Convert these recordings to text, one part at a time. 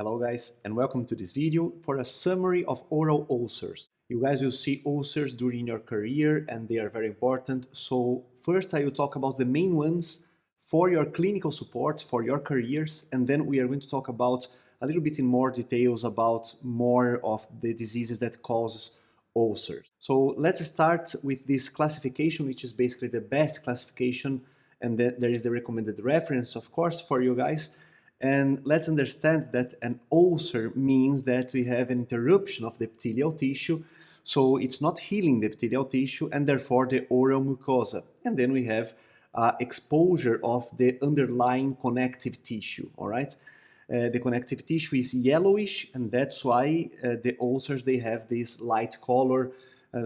Hello guys, and welcome to this video for a summary of oral ulcers. You guys will see ulcers during your career and they are very important. So first I will talk about the main ones for your clinical support, for your careers, and then we are going to talk about a little bit in more details about more of the diseases that causes ulcers. So let's start with this classification, which is basically the best classification, and then there is the recommended reference, of course, for you guys. And let's understand that an ulcer means that we have an interruption of the epithelial tissue, so it's not healing the epithelial tissue and therefore the oral mucosa. And then we have exposure of the underlying connective tissue, all right? The connective tissue is yellowish, and that's why the ulcers, they have this light color,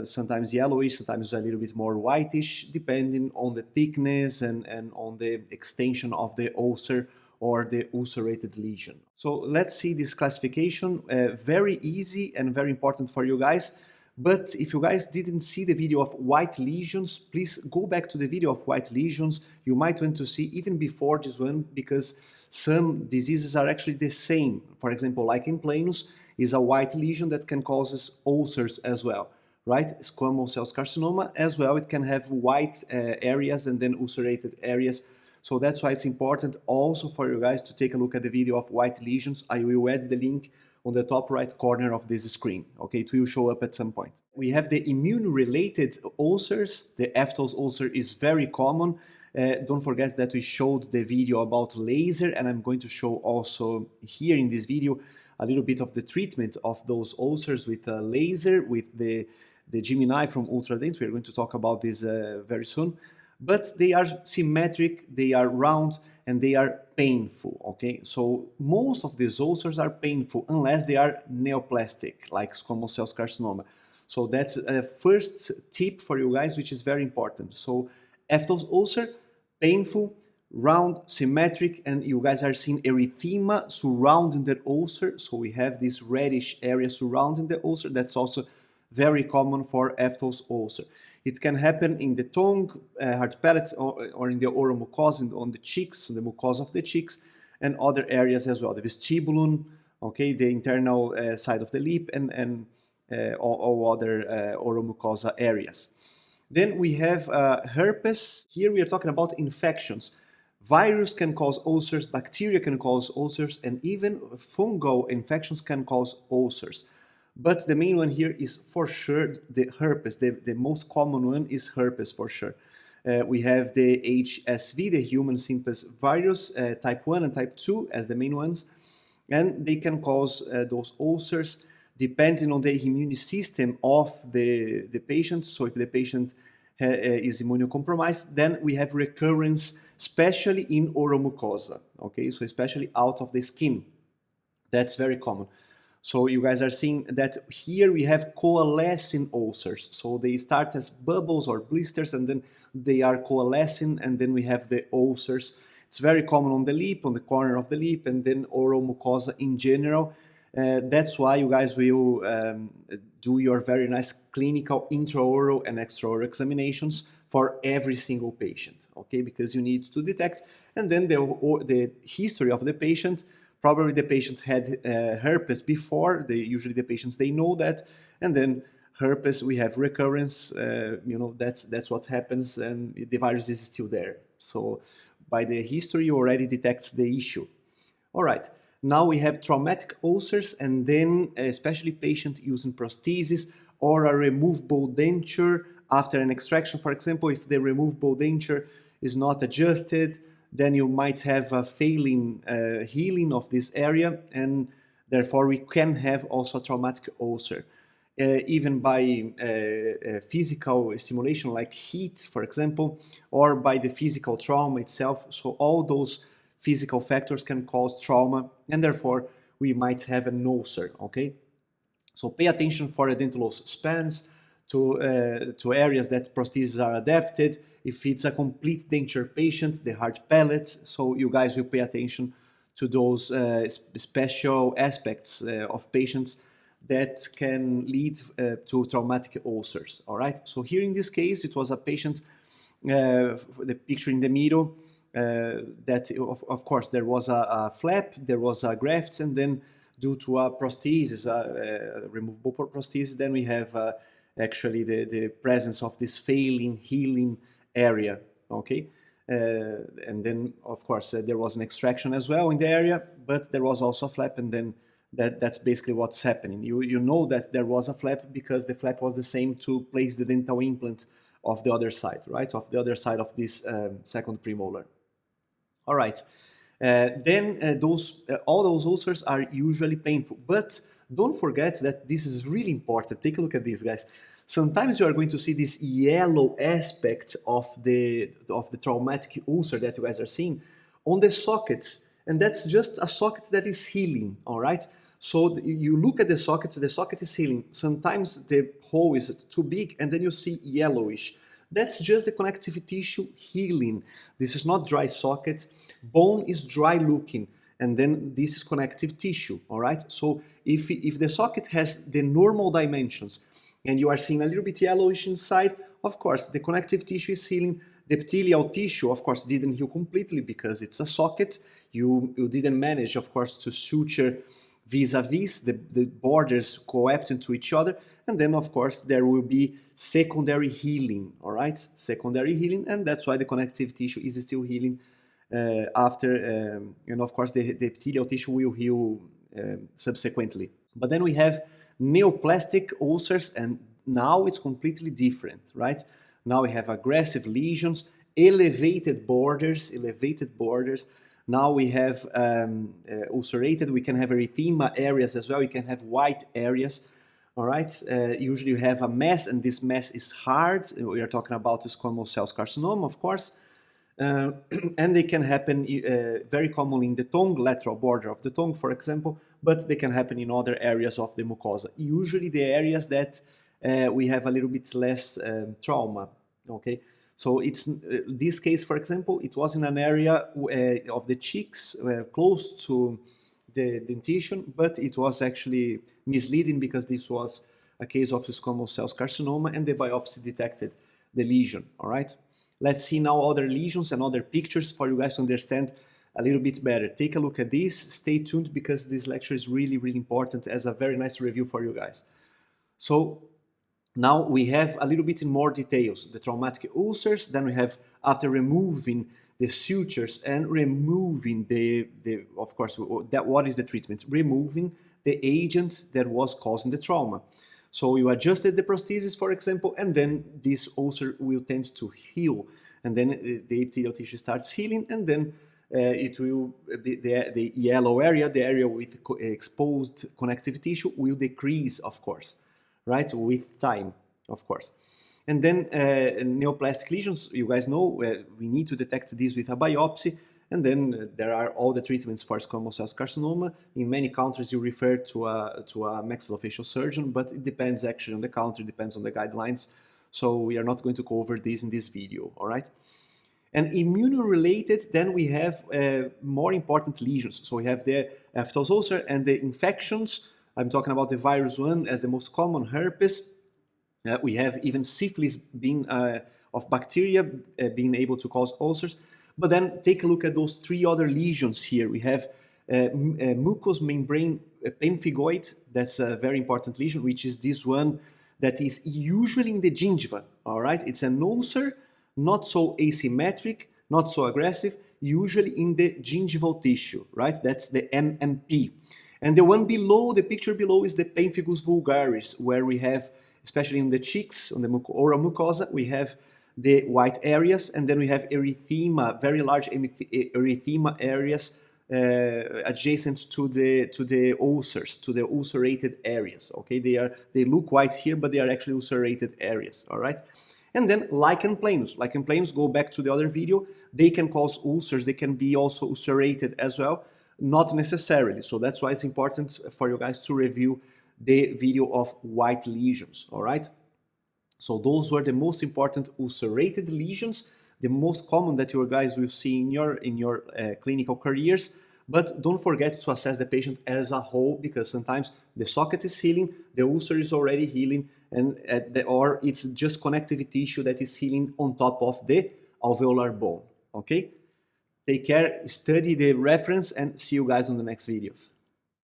sometimes yellowish, sometimes a little bit more whitish, depending on the thickness and on the extension of the ulcer or the ulcerated lesion. So let's see this classification, very easy and very important for you guys. But if you guys didn't see the video of white lesions, please go back to the video of white lesions. You might want to see even before this one, because some diseases are actually the same. For example, lichen planus is a white lesion that can cause ulcers as well, right? Squamous cell carcinoma as well, it can have white areas and then ulcerated areas. So that's why it's important also for you guys to take a look at the video of white lesions. I will add the link on the top right corner of this screen. Okay, it will show up at some point. We have the immune-related ulcers. The aphthous ulcer is very common. Don't forget that we showed the video about laser, and I'm going to show also here in this video a little bit of the treatment of those ulcers with a laser, with the Gemini from Ultradent. We're going to talk about this very soon. But they are symmetric, they are round, and they are painful, okay? So most of these ulcers are painful unless they are neoplastic, like squamous cell carcinoma. So that's a first tip for you guys, which is very important. So aphthous ulcer, painful, round, symmetric, and you guys are seeing erythema surrounding the ulcer. So we have this reddish area surrounding the ulcer. That's also very common for aphthous ulcer. It can happen in the tongue, hard palates, or in the oral mucosa, on the cheeks, the mucosa of the cheeks, and other areas as well. The vestibulum, okay, the internal side of the lip, and all other oral mucosa areas. Then we have herpes. Here we are talking about infections. Virus can cause ulcers, bacteria can cause ulcers, and even fungal infections can cause ulcers. But the main one here is for sure the herpes. The most common one is herpes for sure. We have the HSV, the human simplex virus, type 1 and type 2 as the main ones. And they can cause those ulcers depending on the immune system of the patient. So if the patient is immunocompromised, then we have recurrence, especially in oral mucosa. Okay, so especially out of the skin. That's very common. So you guys are seeing that here we have coalescing ulcers. So they start as bubbles or blisters, and then they are coalescing, and then we have the ulcers. It's very common on the lip, on the corner of the lip, and then oral mucosa in general. That's why you guys will do your very nice clinical intraoral and extraoral examinations for every single patient, okay? Because you need to detect, and then the history of the patient. Probably the patient had herpes before. Usually the patients, they know that, and then herpes, we have recurrence. You know, that's what happens, and the virus is still there. So by the history, you already detects the issue. All right. Now we have traumatic ulcers, and then especially patient using prosthesis or a removable denture after an extraction. For example, if the removable denture is not adjusted, then you might have a failing healing of this area, and therefore we can have also a traumatic ulcer. Even by physical stimulation like heat, for example, or by the physical trauma itself. So all those physical factors can cause trauma, and therefore we might have an ulcer, okay? So pay attention for edentulous spans to areas that prostheses are adapted. If it's a complete denture patient, the hard palates, so you guys will pay attention to those special aspects of patients that can lead to traumatic ulcers, all right? So here in this case, it was a patient, the picture in the middle, that of course there was a flap, there was a graft, and then due to a prosthesis, a removable prosthesis, then we have actually the presence of this failing healing area, okay? And then, of course, there was an extraction as well in the area, but there was also a flap, and then that's basically what's happening. You know that there was a flap because the flap was the same to place the dental implant of the other side, right? Of the other side of this second premolar. All right. Then all those ulcers are usually painful, but don't forget that this is really important. Take a look at this, guys. Sometimes you are going to see this yellow aspect of the traumatic ulcer that you guys are seeing on the sockets, and that's just a socket that is healing. All right. So you look at the socket is healing. Sometimes the hole is too big, and then you see yellowish. That's just the connective tissue healing. This is not dry socket. Bone is dry looking, and then this is connective tissue, all right? So if the socket has the normal dimensions and you are seeing a little bit yellowish inside, of course, the connective tissue is healing. The epithelial tissue, of course, didn't heal completely because it's a socket. You didn't manage, of course, to suture vis-a-vis, the borders coapting to each other, and then, of course, there will be secondary healing, all right? Secondary healing, and that's why the connective tissue is still healing after, and of course, the epithelial tissue will heal subsequently. But then we have neoplastic ulcers, and now it's completely different, right? Now we have aggressive lesions, elevated borders. Now we have ulcerated. We can have erythema areas as well. We can have white areas. All right. Usually you have a mass, and this mass is hard. We are talking about squamous cell carcinoma, of course. And they can happen very commonly in the tongue, lateral border of the tongue, for example, but they can happen in other areas of the mucosa. Usually the areas that we have a little bit less trauma, okay? So it's this case, for example, it was in an area of the cheeks close to the dentition, but it was actually misleading because this was a case of squamous cell carcinoma and the biopsy detected the lesion, all right? Let's see now other lesions and other pictures for you guys to understand a little bit better. Take a look at this. Stay tuned because this lecture is really, really important as a very nice review for you guys. So now we have a little bit in more details. The traumatic ulcers, then we have after removing the sutures and removing of course, what is the treatment? Removing the agent that was causing the trauma. So you adjusted the prosthesis, for example, and then this ulcer will tend to heal. And then the epithelial tissue starts healing, and then it will be the yellow area, the area with exposed connective tissue will decrease, of course, right, with time, of course. And then neoplastic lesions, you guys know, we need to detect this with a biopsy. And then there are all the treatments for squamous cell carcinoma. In many countries, you refer to a maxillofacial surgeon, but it depends actually on the country, depends on the guidelines. So we are not going to cover this in this video, all right? And immune-related, then we have more important lesions. So we have the aphthous ulcer and the infections. I'm talking about the virus 1 as the most common, herpes. We have even syphilis being of bacteria being able to cause ulcers. But then take a look at those three other lesions here. We have mucous membrane pemphigoid. That's a very important lesion, which is this one that is usually in the gingiva. All right, it's an ulcer, not so asymmetric, not so aggressive, usually in the gingival tissue. Right, that's the MMP. And the one below, the picture below, is the pemphigus vulgaris, where we have, especially in the cheeks, on the oral mucosa, we have the white areas, and then we have erythema, very large erythema areas adjacent to the ulcers, to the ulcerated areas. Okay, they look white here, but they are actually ulcerated areas. All right, and then lichen planus. Lichen planus, go back to the other video. They can cause ulcers. They can be also ulcerated as well, not necessarily. So that's why it's important for you guys to review the video of white lesions. All right. So those were the most important ulcerated lesions, the most common that you guys will see in your clinical careers. But don't forget to assess the patient as a whole, because sometimes the socket is healing, the ulcer is already healing, and or it's just connective tissue that is healing on top of the alveolar bone. Okay? Take care, study the reference, and see you guys on the next videos.